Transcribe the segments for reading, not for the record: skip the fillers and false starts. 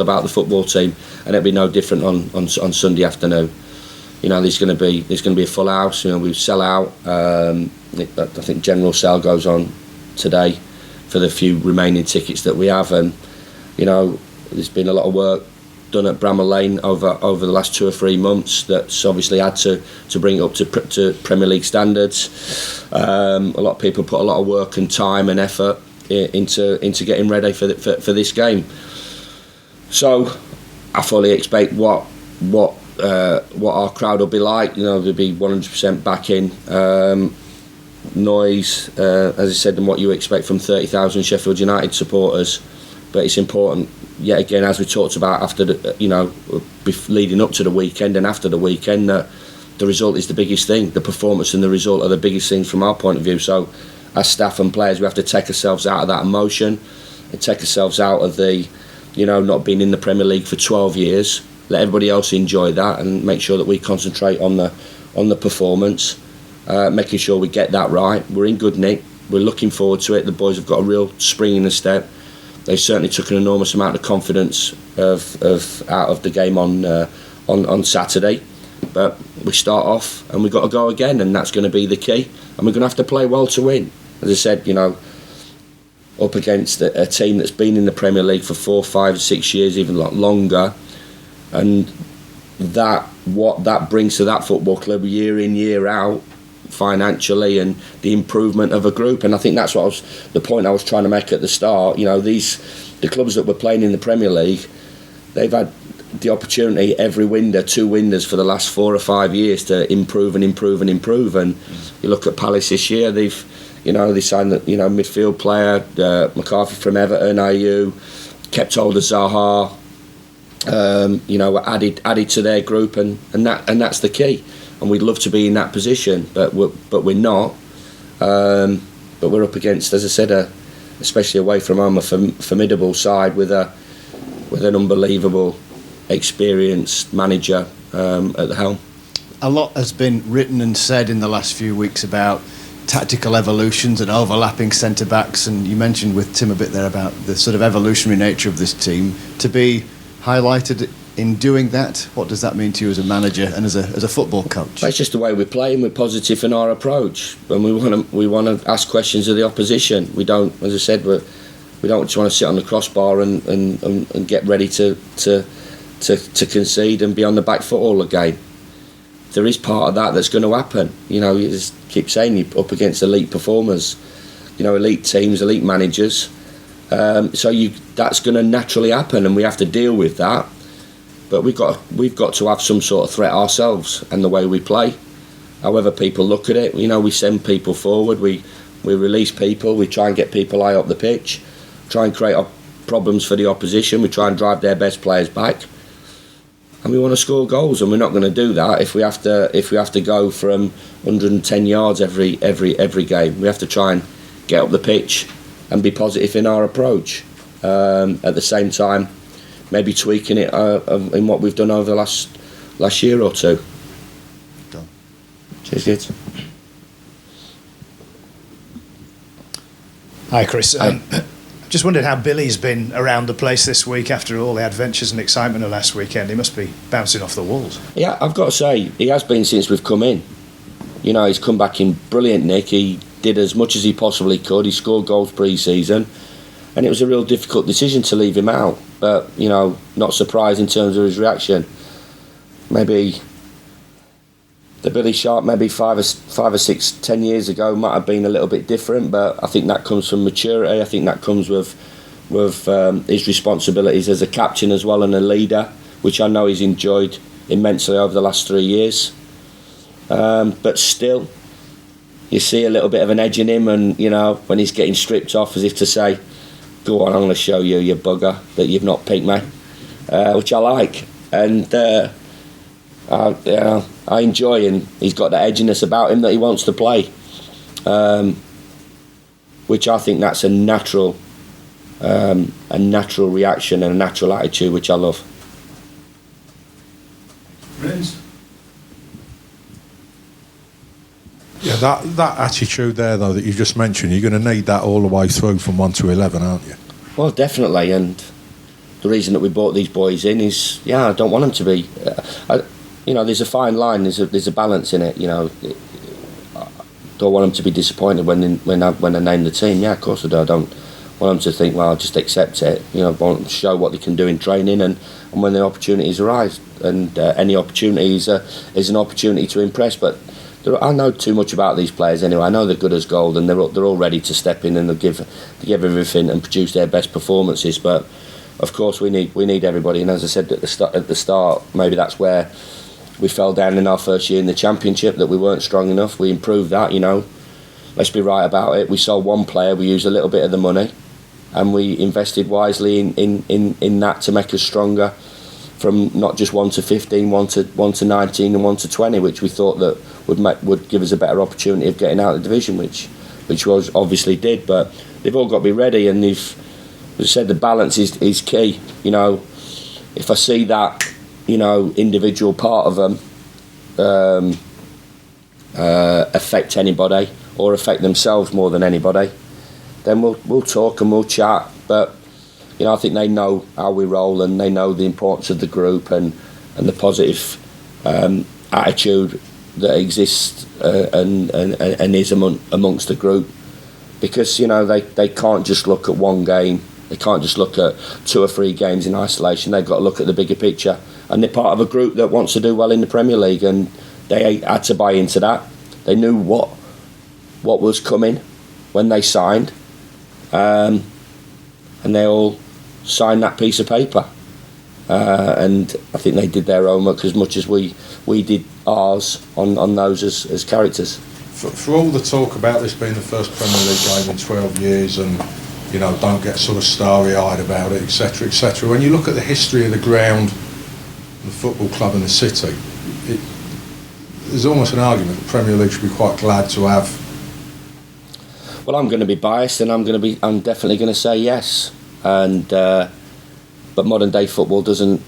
about the football team, and it'll be no different on Sunday afternoon. You know, there's going to be a full house. You know, we sell out. I think general sale goes on today for the few remaining tickets that we have, and you know, there's been a lot of work done at Bramall Lane over the last 2 or 3 months that's obviously had to bring it up to Premier League standards. A lot of people put a lot of work and time and effort into getting ready for this game. So I fully expect what our crowd will be like. You know, they'll be 100% backing. Noise, as I said, and what you expect from 30,000 Sheffield United supporters. But it's important, yet again, as we talked about after leading up to the weekend and after the weekend, that the result is the biggest thing. The performance and the result are the biggest things from our point of view. So, as staff and players, we have to take ourselves out of that emotion and take ourselves out of the, you know, not being in the Premier League for 12 years. Let everybody else enjoy that and make sure that we concentrate on the performance, making sure we get that right. We're in good nick. We're looking forward to it. The boys have got a real spring in the step. They certainly took an enormous amount of confidence out of the game on Saturday. But we start off and we've got to go again, and that's going to be the key. And we're going to have to play well to win. As I said, you know, up against a team that's been in the Premier League for 4, 5, 6 years, even a lot longer, and what that brings to that football club year in, year out, financially, and the improvement of a group. And I think that's the point I was trying to make at the start. You know, the clubs that were playing in the Premier League, they've had the opportunity every window, 2 windows for the last 4 or 5 years to improve and improve and improve. And you look at Palace this year, they signed the midfield player, McCarthy from Everton, AU, kept hold of Zaha, added to their group, and that's the key. And we'd love to be in that position, but we're not. But we're up against, as I said, especially away from home, a formidable side with an unbelievable, experienced manager at the helm. A lot has been written and said in the last few weeks about tactical evolutions and overlapping centre-backs, and you mentioned with Tim a bit there about the sort of evolutionary nature of this team. To be highlighted in doing that, what does that mean to you as a manager and as a football coach? It's just the way we're playing. We're positive in our approach, and we want to ask questions of the opposition. We don't, as I said, we don't just want to sit on the crossbar and get ready to concede and be on the back foot all the game. There is part of that that's going to happen. You know, you just keep saying you're up against elite performers, you know, elite teams, elite managers. So that's going to naturally happen, and we have to deal with that. But we've got to have some sort of threat ourselves and the way we play. However people look at it, you know, we send people forward, we release people, we try and get people high up the pitch, try and create problems for the opposition, we try and drive their best players back, and we want to score goals, and we're not going to do that if we have to go from 110 yards every game. We have to try and get up the pitch and be positive in our approach. At the same time, maybe tweaking it in what we've done over the last year or two. Done. Cheers, kids. Hi, Chris. Just wondered how Billy's been around the place this week after all the adventures and excitement of last weekend. He must be bouncing off the walls. Yeah, I've got to say, he has been since we've come in. You know, he's come back in brilliant nick. He did as much as he possibly could. He scored goals pre-season, and it was a real difficult decision to leave him out. But, you know, not surprised in terms of his reaction. Maybe the Billy Sharp, maybe 5 or 6, 10 years ago, might have been a little bit different. But I think that comes from maturity. I think that comes with his responsibilities as a captain as well and a leader, which I know he's enjoyed immensely over the last 3 years. But still, you see a little bit of an edge in him, and you know, when he's getting stripped off, as if to say, "Go on, I'm going to show you, you bugger, that you've not picked me," which I like, and I enjoy. And he's got that edginess about him that he wants to play, which I think that's a natural reaction and a natural attitude, which I love. Rins? Yeah, that attitude there, though, that you just mentioned, you're going to need that all the way through from 1 to 11, aren't you? Well, definitely, and the reason that we brought these boys in is, I don't want them to be. There's a fine line. There's a balance in it. I don't want them to be disappointed when I name the team. Yeah, of course I do. I don't want them to think, well, I'll just accept it. I want them to show what they can do in training and when the opportunities arise. And any opportunity is an opportunity to impress. But I know too much about these players anyway. I know they're good as gold, and they're all ready to step in and they'll give everything and produce their best performances. But of course, we need everybody. And as I said at the start, maybe that's where we fell down in our first year in the Championship, that we weren't strong enough. We improved that. Let's be right about it. We sold one player. We used a little bit of the money, and we invested wisely in that to make us stronger. From not just 1 to 15, 1 to 19 and 1 to 20, which we thought that would give us a better opportunity of getting out of the division, which was obviously did. But they've all got to be ready, and as I said, the balance is key. If I see that individual part of them affect anybody or affect themselves more than anybody, then we'll talk and we'll chat. But I think they know how we roll, and they know the importance of the group and the positive attitude that exists and is amongst the group. Because they can't just look at one game. They can't just look at 2 or 3 games in isolation. They've got to look at the bigger picture. And they're part of a group that wants to do well in the Premier League, and they had to buy into that. They knew what was coming when they signed, and they all signed that piece of paper, and I think they did their homework as much as we did ours on those as characters. For all the talk about this being the first Premier League game in 12 years, and don't get sort of starry-eyed about it, etc., etc. When you look at the history of the ground, the football club, and the city, there's almost an argument the Premier League should be quite glad to have. Well, I'm going to be biased, and I'm definitely going to say yes. And but modern day football isn't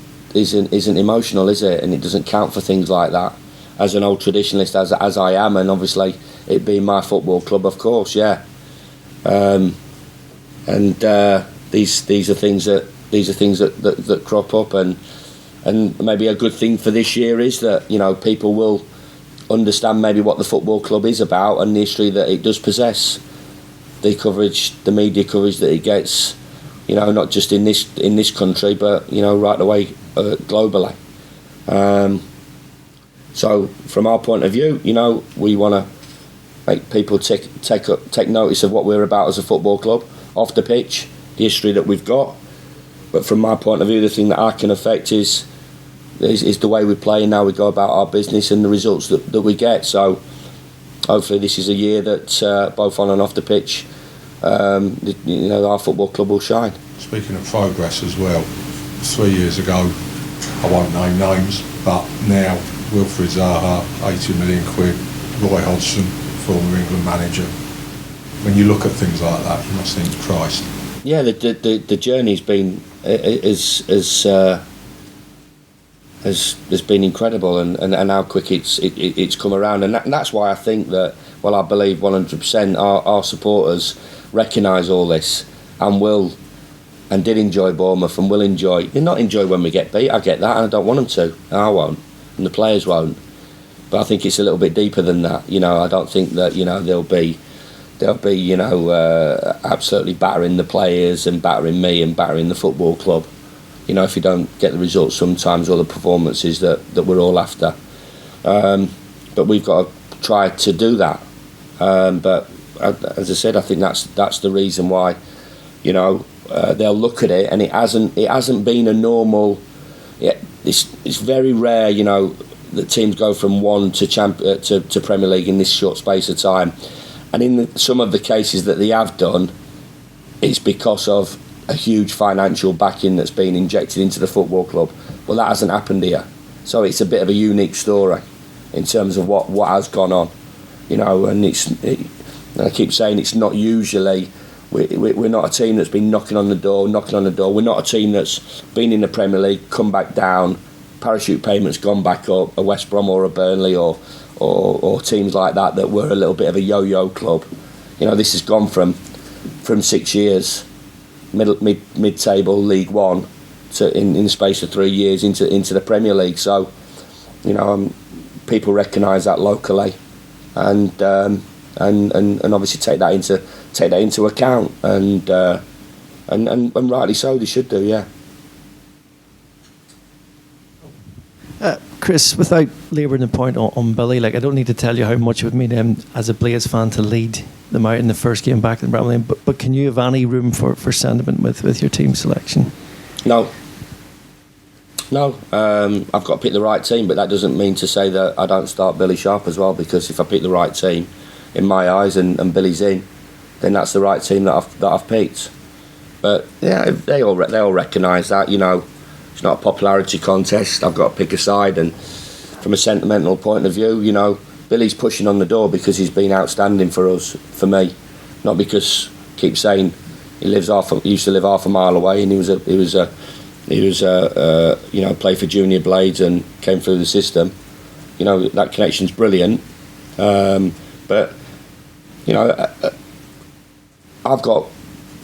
emotional, is it? And it doesn't count for things like that. As an old traditionalist, as I am, and obviously it being my football club, of course, yeah. These are things that crop up, and maybe a good thing for this year is that people will understand maybe what the football club is about and the history that it does possess, the coverage, the media coverage that it gets. Not just in this country, but right away globally. So from our point of view, we want to make people take notice of what we're about as a football club, off the pitch, the history that we've got. But from my point of view, the thing that I can affect is the way we play and how we go about our business and the results that we get. So hopefully this is a year that both on and off the pitch, our football club will shine. Speaking of progress as well, 3 years ago, I won't name names, but now Wilfried Zaha, 80 million quid, Roy Hodgson, former England manager. When you look at things like that, you must think, Christ. Yeah, the journey's been has been incredible, and how quick it's come around, and that's why I think that, well, I believe 100% our supporters recognise all this and did enjoy Bournemouth and will enjoy. They not enjoy when we get beat. I get that, and I don't want them to. And I won't, and the players won't. But I think it's a little bit deeper than that. I don't think that they'll be absolutely battering the players and battering me and battering the football club. If you don't get the results sometimes, or the performances that we're all after. But we've got to try to do that. But as I said, I think that's the reason why. They'll look at it, and it hasn't been a normal. It's very rare, that teams go from 1 to Premier League in this short space of time, and in some of the cases that they have done, it's because of a huge financial backing that's been injected into the football club. Well, that hasn't happened here, so it's a bit of a unique story in terms of what has gone on, and I keep saying it's not usually. We're not a team that's been knocking on the door. We're not a team that's been in the Premier League, come back down, parachute payments gone back up, a West Brom or a Burnley or teams like that were a little bit of a yo-yo club. This has gone from 6 years, mid-table League One, in the space of 3 years into the Premier League. So, people recognise that locally, and obviously take that into account, and rightly so, they should do, yeah. Chris, without labouring the point on Billy, I don't need to tell you how much it would mean as a Blades fan to lead them out in the first game back in Bramall Lane, but can you have any room for sentiment with your team selection? No, I've got to pick the right team, but that doesn't mean to say that I don't start Billy Sharp as well, because if I pick the right team, in my eyes, and Billy's in, then that's the right team that I've picked. But yeah, they all recognise that, it's not a popularity contest. I've got to pick a side, and from a sentimental point of view, Billy's pushing on the door because he's been outstanding for me, not because I keep saying he used to live half a mile away, and he was played for Junior Blades and came through the system. That connection's brilliant, but I've got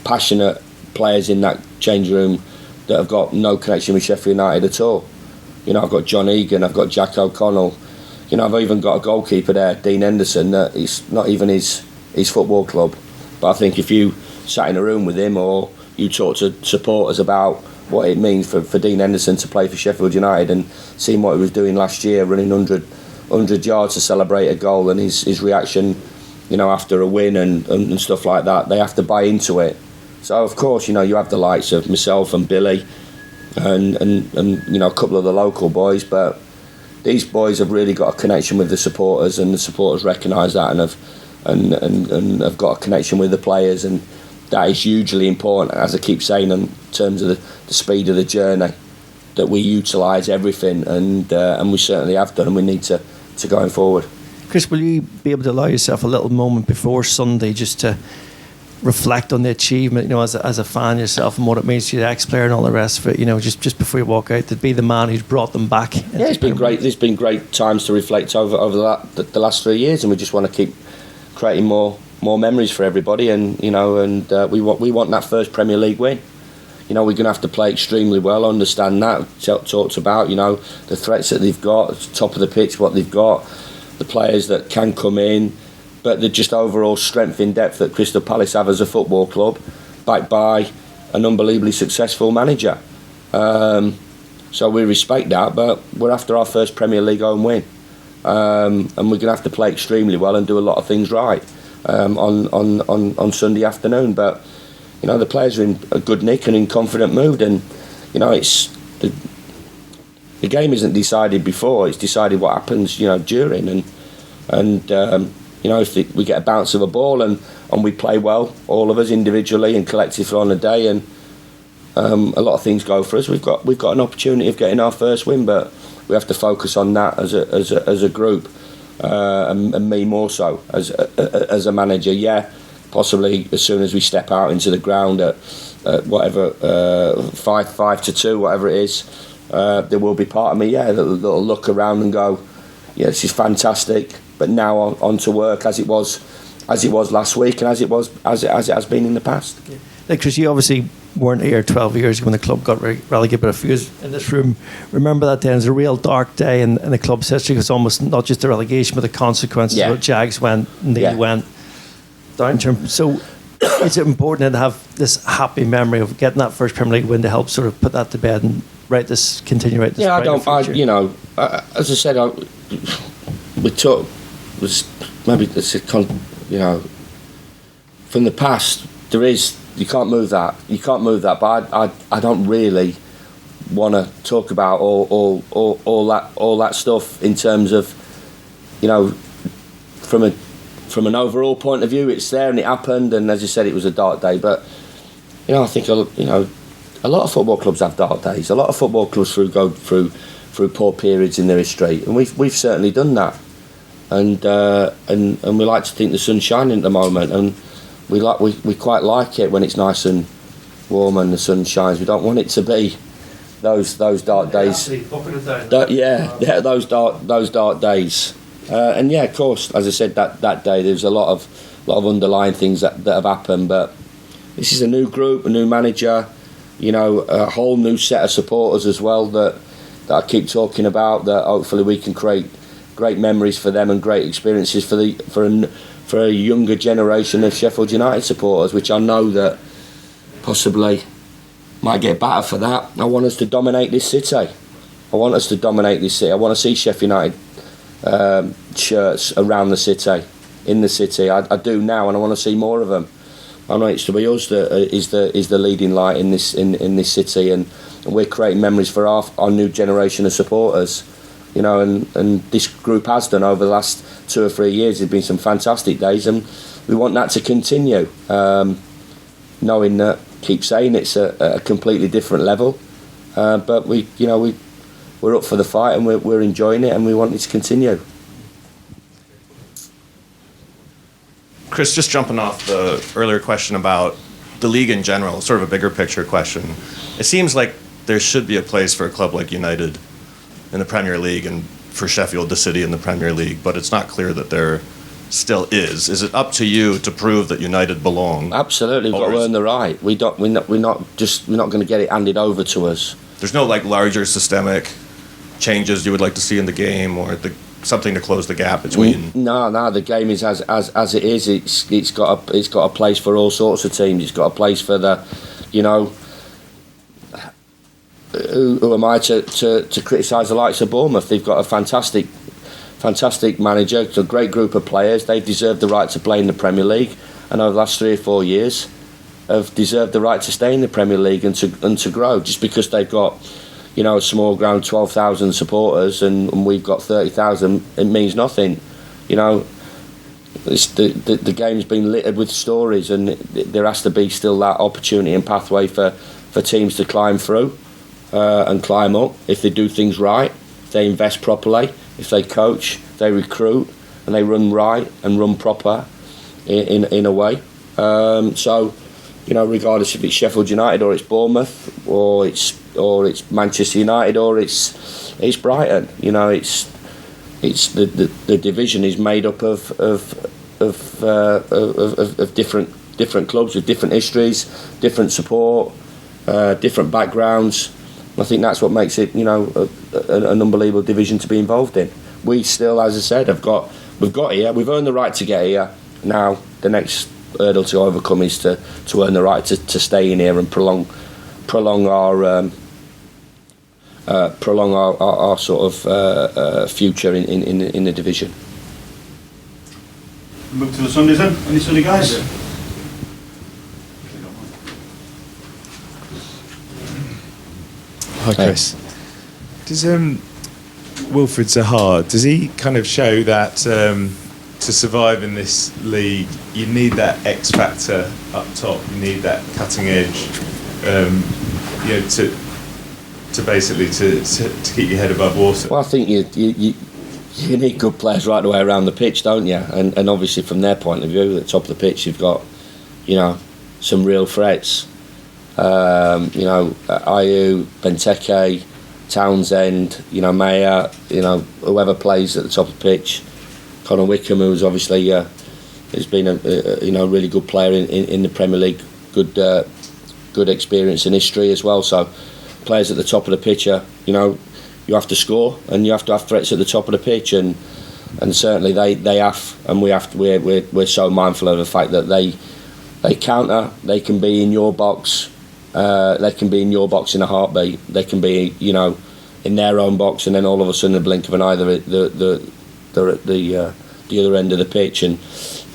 passionate players in that change room that have got no connection with Sheffield United at all. I've got John Egan, I've got Jack O'Connell, I've even got a goalkeeper there, Dean Henderson, that it's not even his football club. But I think if you sat in a room with him, or you talk to supporters about what it means for Dean Henderson to play for Sheffield United, and seeing what he was doing last year, running 100 yards to celebrate a goal, and his reaction, after a win and stuff like that, they have to buy into it. So of course, you have the likes of myself and Billy, and a couple of the local boys, but these boys have really got a connection with the supporters, and the supporters recognise that, and have got a connection with the players, and that is hugely important, as I keep saying, in terms of the speed of the journey, that we utilise everything, and we certainly have done, and we need to going forward. Chris, will you be able to allow yourself a little moment before Sunday just to reflect on the achievement, as a fan yourself, and what it means to you, the ex-player and all the rest of it, just before you walk out, to be the man who's brought them back? Yeah, it's been great. There's been great times to reflect over the last 3 years, and we just want to keep creating more memories for everybody, and we want that first Premier League win. We're going to have to play extremely well, understand that, talked about, the threats that they've got, top of the pitch, what they've got, the players that can come in, but the just overall strength in depth that Crystal Palace have as a football club, backed by an unbelievably successful manager. So we respect that, but we're after our first Premier League home win, and we're going to have to play extremely well and do a lot of things right on Sunday afternoon. But the players are in a good nick and in confident mood, and it's the game isn't decided before; it's decided what happens during, and if we get a bounce of a ball and we play well, all of us individually and collectively on the day, and a lot of things go for us, we've got an opportunity of getting our first win, but we have to focus on that as a group, and me more so as a manager. Yeah, possibly as soon as we step out into the ground at whatever 5-2, whatever it is, there will be part of me, that'll look around and go, yeah, this is fantastic. But now on to work, as it was last week, and as it has been in the past. Yeah. Chris, you obviously weren't here 12 years ago when the club got relegated, but a few in this room remember that day. It was a real dark day in the club's history. It was almost not just the relegation, but the consequences. Yeah. Jags went, Neil went down. So it's important to have this happy memory of getting that first Premier League win to help sort of put that to bed and continue this. Yeah, future. As I said, we talk. Was maybe from the past. You can't move that. But I don't really want to talk about all that stuff in terms of from an overall point of view, it's there and it happened, and as you said, it was a dark day. But I think a lot of football clubs have dark days. A lot of football clubs go through poor periods in their history, and we've certainly done that. And we like to think the sun's shining at the moment, and we quite like it when it's nice and warm and the sun shines. We don't want it to be those dark days. Those dark days. And of course, as I said, that day there's a lot of underlying things that have happened. But this is a new group, a new manager, a whole new set of supporters as well that I keep talking about, that hopefully we can create great memories for them and great experiences for a younger generation of Sheffield United supporters, which I know that possibly might get battered for that. I want us to dominate this city. I want to see Sheffield United shirts around the city, in the city. I do now, and I want to see more of them. I know it's to be us that is the leading light in this city, and we're creating memories for our new generation of supporters. And this group has done over the last 2 or 3 years. There's been some fantastic days, and we want that to continue. Knowing that, keep saying it's a completely different level, but we're up for the fight, and we're enjoying it, and we want it to continue. Chris, just jumping off the earlier question about the league in general, sort of a bigger picture question. It seems like there should be a place for a club like United in the Premier League and for Sheffield, the city, in the Premier League, but it's not clear that there still is. Is it up to you to prove that United belong? Absolutely, we've got to earn the right. We're not going to get it handed over to us. There's no larger systemic changes you would like to see in the game, or something to close the gap between? No. The game is as it is. It's got a place for all sorts of teams. It's got a place for the, who am I to criticise the likes of Bournemouth? They've got a fantastic manager, a great group of players. They've deserved the right to play in the Premier League, and over the last 3 or 4 years, have deserved the right to stay in the Premier League and to grow. Just because they've got, a small ground, 12,000 supporters, and we've got 30,000, it means nothing. It's the game's been littered with stories, and there has to be still that opportunity and pathway for teams to climb through and climb up if they do things right, if they invest properly, if they coach, they recruit, and they run right and run proper in a way. So, regardless if it's Sheffield United or it's Bournemouth or it's Manchester United or it's Brighton, it's the division is made up of different clubs with different histories, different support, different backgrounds. I think that's what makes it, an unbelievable division to be involved in. We still, as I said, we've got here. We've earned the right to get here. Now the next hurdle to overcome is to earn the right to stay in here and prolong our sort of future in the division. Move to the Sundays then. Any Sunday guys? Hi Chris. Does Wilfred Zaha, does he kind of show that to survive in this league you need that X factor up top, you need that cutting edge, to basically to keep your head above water? Well, I think you need good players right the way around the pitch, don't you? And obviously from their point of view, at the top of the pitch you've got, some real threats. Ayew, Benteke, Townsend, Maya, whoever plays at the top of the pitch. Connor Wickham, who's obviously has been a really good player in the Premier League, good experience and history as well. So players at the top of the pitch are, you have to score and you have to have threats at the top of the pitch, and certainly they have, and we're so mindful of the fact that they counter, they can be in your box. They can be in your box in a heartbeat. They can be, in their own box, and then all of a sudden, in the blink of an eye, they're at the other end of the pitch. And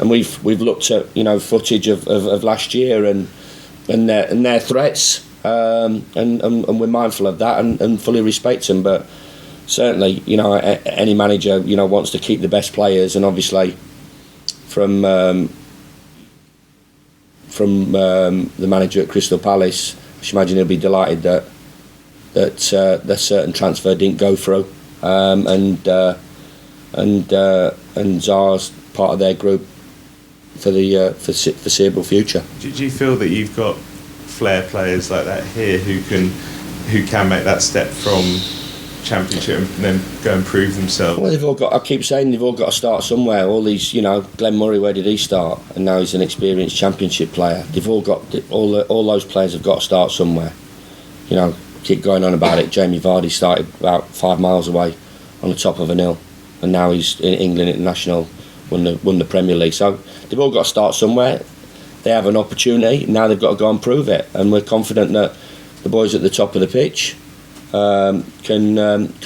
we've looked at footage of last year and their threats, and we're mindful of that and fully respect them. But certainly, any manager wants to keep the best players, and obviously from the manager at Crystal Palace, I should imagine he'll be delighted that the certain transfer didn't go through, and Zaha's part of their group for the foreseeable future. Do you feel that you've got flair players like that here who can make that step from Championship and then go and prove themselves? Well, I keep saying they've all got to start somewhere. All these, Glenn Murray, where did he start? And now he's an experienced Championship player. They've all got all those players have got to start somewhere. keep going on about it. Jamie Vardy started about 5 miles away on the top of an hill, and now he's in England international, won the Premier League. So they've all got to start somewhere. They have an opportunity, now they've got to go and prove it, and we're confident that the boys at the top of the pitch can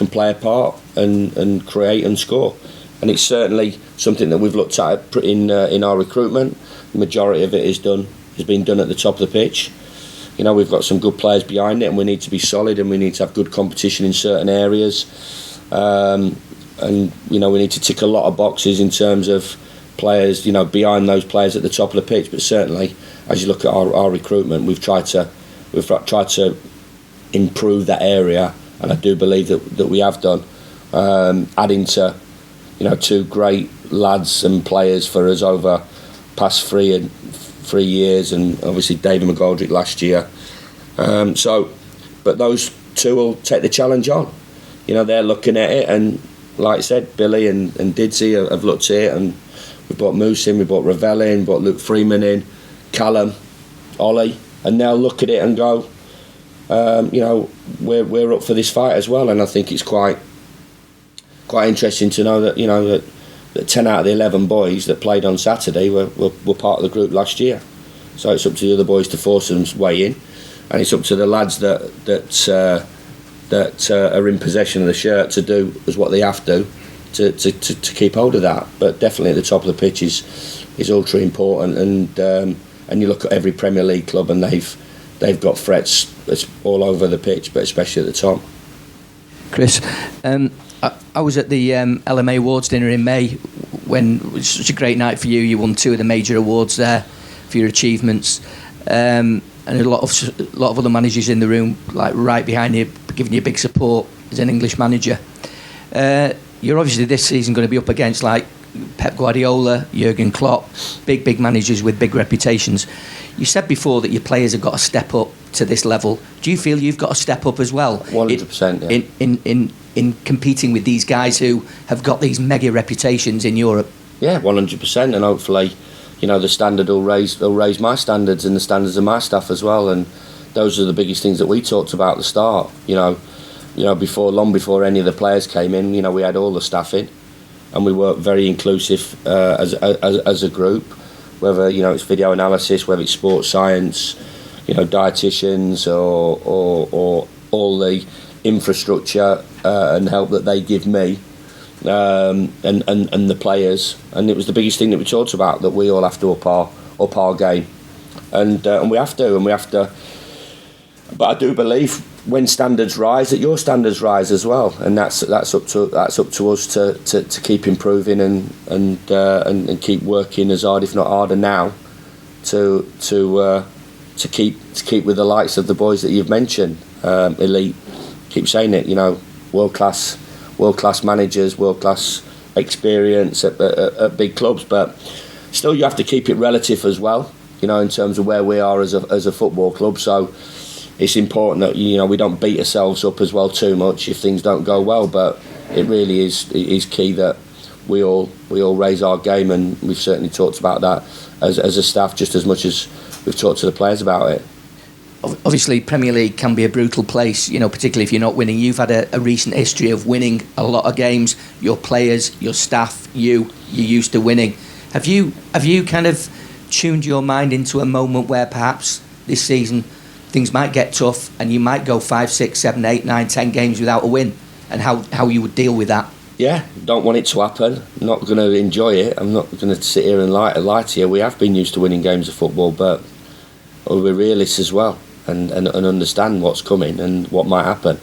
play a part and create and score. And it's certainly something that we've looked at in our recruitment. The majority of it has been done at the top of the pitch. We've got some good players behind it, and we need to be solid, and we need to have good competition in certain areas. And we need to tick a lot of boxes in terms of players, behind those players at the top of the pitch. But certainly, as you look at our recruitment, we've tried to improve that area, and I do believe that we have done. Adding to 2 great lads and players for us over past 3 years, and obviously David McGoldrick last year. But those 2 will take the challenge on. They're looking at it, and like I said, Billy and Didsey have looked at it, and we brought Moose in, we brought Ravel in, we brought Luke Freeman in, Callum, Ollie, and they'll look at it and go, we're up for this fight as well. And I think it's quite interesting to know that that 10 out of the 11 boys that played on Saturday were part of the group last year. So it's up to the other boys to force them way in, and it's up to the lads that are in possession of the shirt to do as what they have to keep hold of that. But definitely at the top of the pitch is ultra important, and you look at every Premier League club, and they've got threats all over the pitch, but especially at the top. Chris, I was at the LMA Awards dinner in May when it was such a great night for you. You won 2 of the major awards there for your achievements, and a lot of other managers in the room, like right behind you, giving you big support as an English manager. You're obviously this season going to be up against like Pep Guardiola, Jurgen Klopp, big managers with big reputations. You said before that your players have got to step up to this level. Do you feel you've got to step up as well? 100%. Yeah. In competing with these guys who have got these mega reputations in Europe? Yeah, 100%, and hopefully, the standard will raise my standards and the standards of my staff as well. And those are the biggest things that we talked about at the start. Long before any of the players came in, we had all the staff in, and we worked very inclusive as a group. Whether it's video analysis, whether it's sports science, dietitians, or all the infrastructure and help that they give me, and the players. And it was the biggest thing that we talked about, that we all have to up our game, and we have to. But I do believe when standards rise, that your standards rise as well, and that's up to us to keep improving and keep working as hard, if not harder now, to keep with the likes of the boys that you've mentioned, elite. Keep saying it, world class managers, world class experience at big clubs, but still you have to keep it relative as well, in terms of where we are as a football club. So it's important that we don't beat ourselves up as well too much if things don't go well, but it really is key that we all raise our game, and we've certainly talked about that as a staff just as much as we've talked to the players about it. Obviously, Premier League can be a brutal place, particularly if you're not winning. You've had a recent history of winning a lot of games. Your players, your staff, you're used to winning. Have you kind of tuned your mind into a moment where perhaps this season things might get tough and you might go 5, 6, 7, 8, 9, 10 games without a win, and how you would deal with that? Yeah, don't want it to happen. I'm not going to enjoy it. I'm not going to sit here and lie to you. We have been used to winning games of football, but we're realists as well, and understand what's coming and what might happen.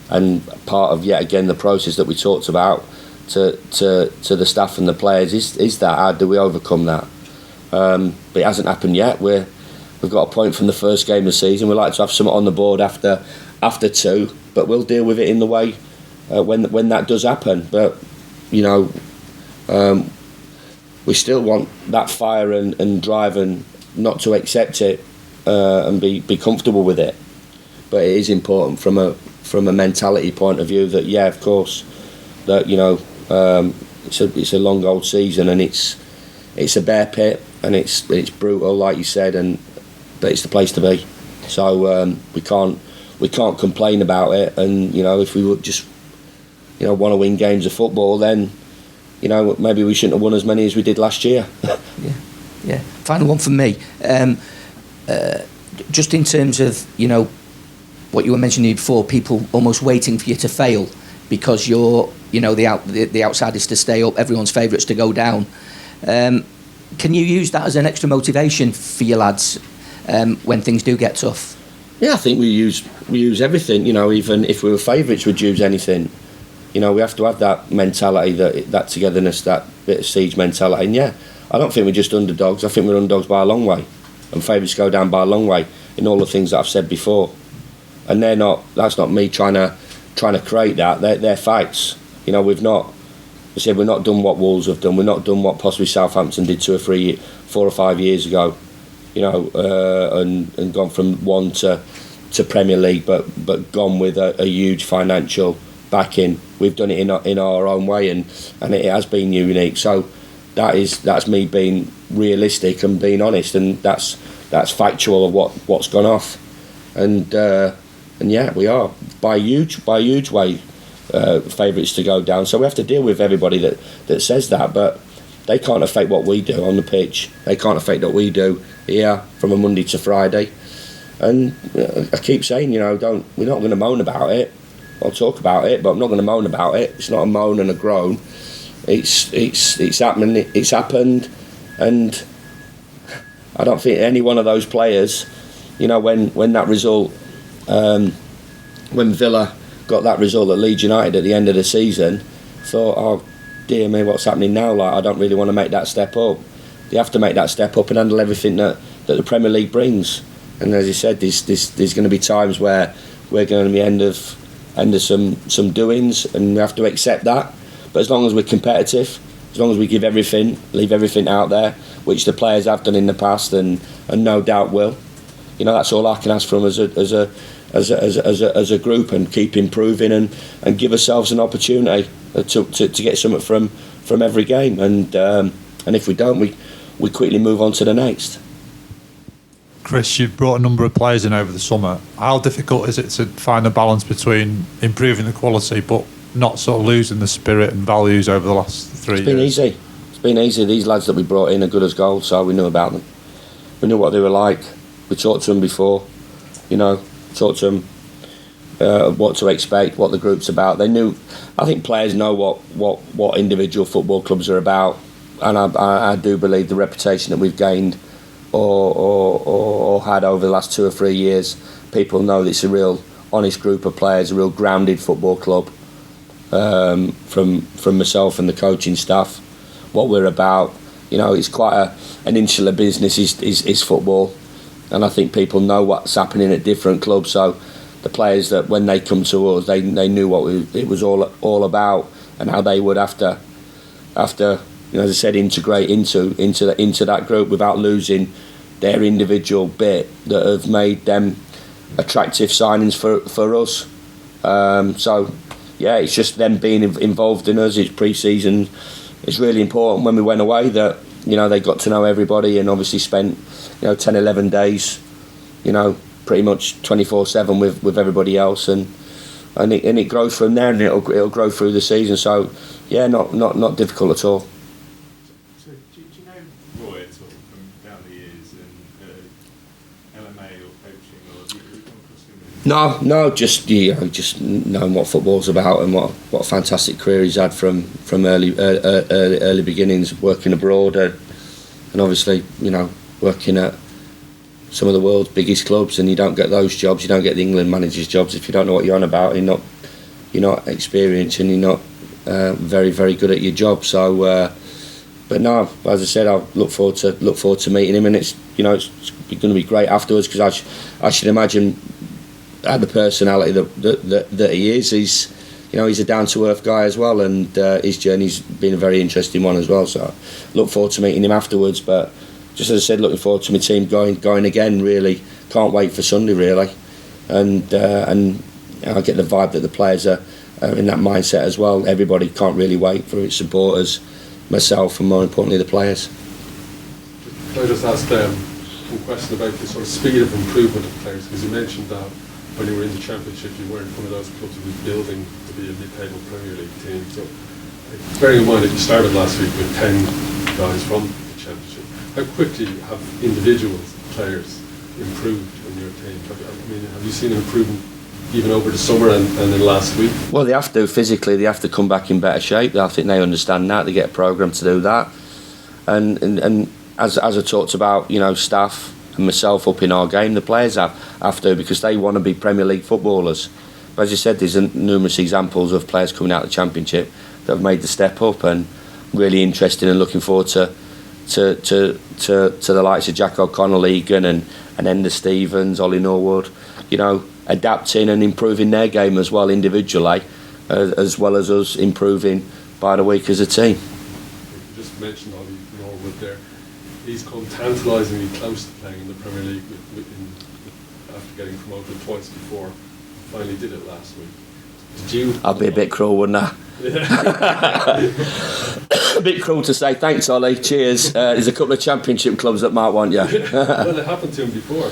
And part of, yet again, the process that we talked about to the staff and the players is that, how do we overcome that? But it hasn't happened yet. We've got a point from the first game of the season. We like to have something on the board after 2, but we'll deal with it in the way when that does happen. But we still want that fire and drive, and not to accept it and be comfortable with it. But it is important from a mentality point of view that, yeah, of course, that it's a long old season, and it's a bear pit, and it's brutal, like you said, but it's the place to be. So we can't we can't complain about it. And you know, if we would just want to win games of football, then maybe we shouldn't have won as many as we did last year. Yeah. Final one from me. Just in terms of what you were mentioning before, people almost waiting for you to fail because you're the outsiders to stay up, everyone's favourites to go down. Can you use that as an extra motivation for your lads when things do get tough? Yeah, I think we use everything. Even if we were favourites, we'd use anything. We have to have that mentality, that togetherness, that bit of siege mentality. And yeah, I don't think we're just underdogs. I think we're underdogs by a long way, and favourites go down by a long way in all the things that I've said before. And they're not. That's not me trying to create that. They're fights. We've not. I said we're not done what Wolves have done. We're not done what possibly Southampton did 4 or 5 years ago. And gone from one to Premier League, but gone with a huge financial backing. We've done it in our own way, and it has been unique. So that's me being realistic and being honest, and that's factual of what's gone off. And yeah, we are by a huge way favourites to go down. So we have to deal with everybody that says that, but they can't affect what we do on the pitch. They can't affect what we do here from a Monday to Friday. And I keep saying, we're not going to moan about it. I'll talk about it, but I'm not going to moan about it. It's not a moan and a groan. It's happening. It's happened, and I don't think any one of those players, when that result, when Villa got that result at Leeds United at the end of the season, thought, oh dear me, what's happening now? Like, I don't really want to make that step up. They have to make that step up and handle everything that the Premier League brings. And as you said, there's going to be times where we're going to be end of some doings, and we have to accept that. But as long as we're competitive, as long as we give everything, leave everything out there, which the players have done in the past and no doubt will, that's all I can ask from as a group, and keep improving and give ourselves an opportunity to get something from every game. And if we don't, we quickly move on to the next. Chris, you've brought a number of players in over the summer. How difficult is it to find a balance between improving the quality but not sort of losing the spirit and values over the last 3 years? It's been easy. These lads that we brought in are good as gold, so we knew about them. We knew what they were like. We talked to them before, talked to them what to expect, what the group's about. They knew. I think players know what individual football clubs are about, and I do believe the reputation that we've gained or had over the last 2 or 3 years, people know that it's a real honest group of players, a real grounded football club. From myself and the coaching staff, what we're about, it's quite an insular business is football, and I think people know what's happening at different clubs. So the players that when they come to us, they knew what it was all about, and how they would after as I said, integrate into that group without losing their individual bit that have made them attractive signings for us. So yeah, it's just them being involved in us. It's pre-season. It's really important when we went away that they got to know everybody, and obviously spent 10, 11 days pretty much 24/7 with everybody else, and it grows from there, and it'll grow through the season. So yeah, not difficult at all. So do you know Roy at all from down the years in LMA or coaching, or have you come across him? No, just knowing what football's about, and what a fantastic career he's had from early beginnings, working abroad, and obviously working at some of the world's biggest clubs. And you don't get those jobs, you don't get the England managers' jobs if you don't know what you're on about. You're not experienced, and you're not very, very good at your job. So, but no, as I said, I look forward to meeting him, and it's going to be great afterwards, because I should imagine, at the personality that he is, he's a down to earth guy as well, and his journey's been a very interesting one as well. So look forward to meeting him afterwards. But just as I said, looking forward to my team going again. Really can't wait for Sunday, really, and I get the vibe that the players are in that mindset as well. Everybody can't really wait for its supporters, myself, and more importantly the players. Can I just ask one question about the sort of speed of improvement of players, because you mentioned that when you were in the Championship, you weren't one of those clubs who was building to be a mid-table Premier League team. So, bearing in mind that you started last week with 10 guys from the Championship, how quickly have individuals, players, improved in your team? Have you seen an improvement even over the summer and then last week? Well, they have to physically. They have to come back in better shape. I think they understand that. They get a programme to do that. And as I talked about, staff and myself up in our game, the players have to, because they want to be Premier League footballers. But as you said, there's numerous examples of players coming out of the Championship that have made the step up, and really interesting and looking forward to the likes of Jack O'Connell, Egan and Enda Stevens, Ollie Norwood, adapting and improving their game as well individually, as well as us improving by the week as a team. You just mentioned Ollie Norwood there. He's come tantalisingly close to playing in the Premier League after getting promoted twice before. Finally did it last week. Did you? I'd be a bit cruel, wouldn't I? A bit cruel to say thanks, Ollie. Cheers. There's a couple of Championship clubs that might want you. Well, it happened to him before.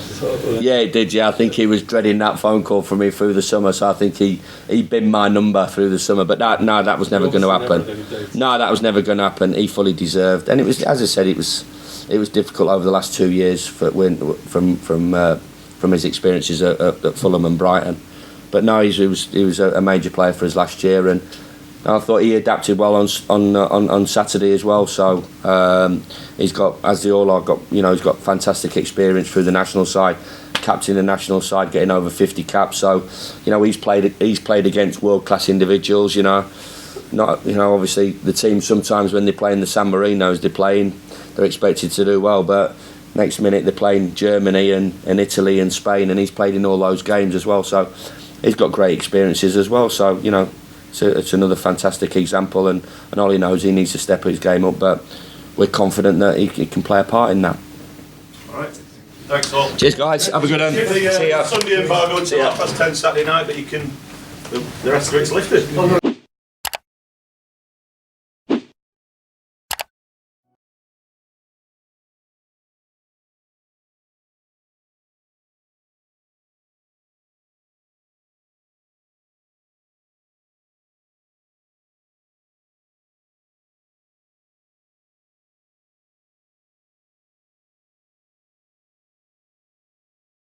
Yeah, it did. Yeah, I think he was dreading that phone call from me through the summer. So I think he binned my number through the summer. But that was never going to happen. No, that was never going to happen. He fully deserved, and it was, as I said, it was difficult over the last 2 years from his experiences at Fulham and Brighton. But no, he was a major player for us last year, and I thought he adapted well on Saturday as well. So he's got, as they all are, he's got fantastic experience through the national side, captaining the national side, getting over 50 caps. So he's played against world class individuals. Obviously the team sometimes when they play in the San Marinos, they're expected to do well, but next minute they're playing Germany and Italy and Spain, and he's played in all those games as well. So he's got great experiences as well. So it's another fantastic example, and all he knows, he needs to step his game up, but we're confident that he can play a part in that. All right. Thanks all. Cheers, guys. Have a good one. See ya. Sunday embargo until 10:30 Saturday night, but the rest of it's lifted.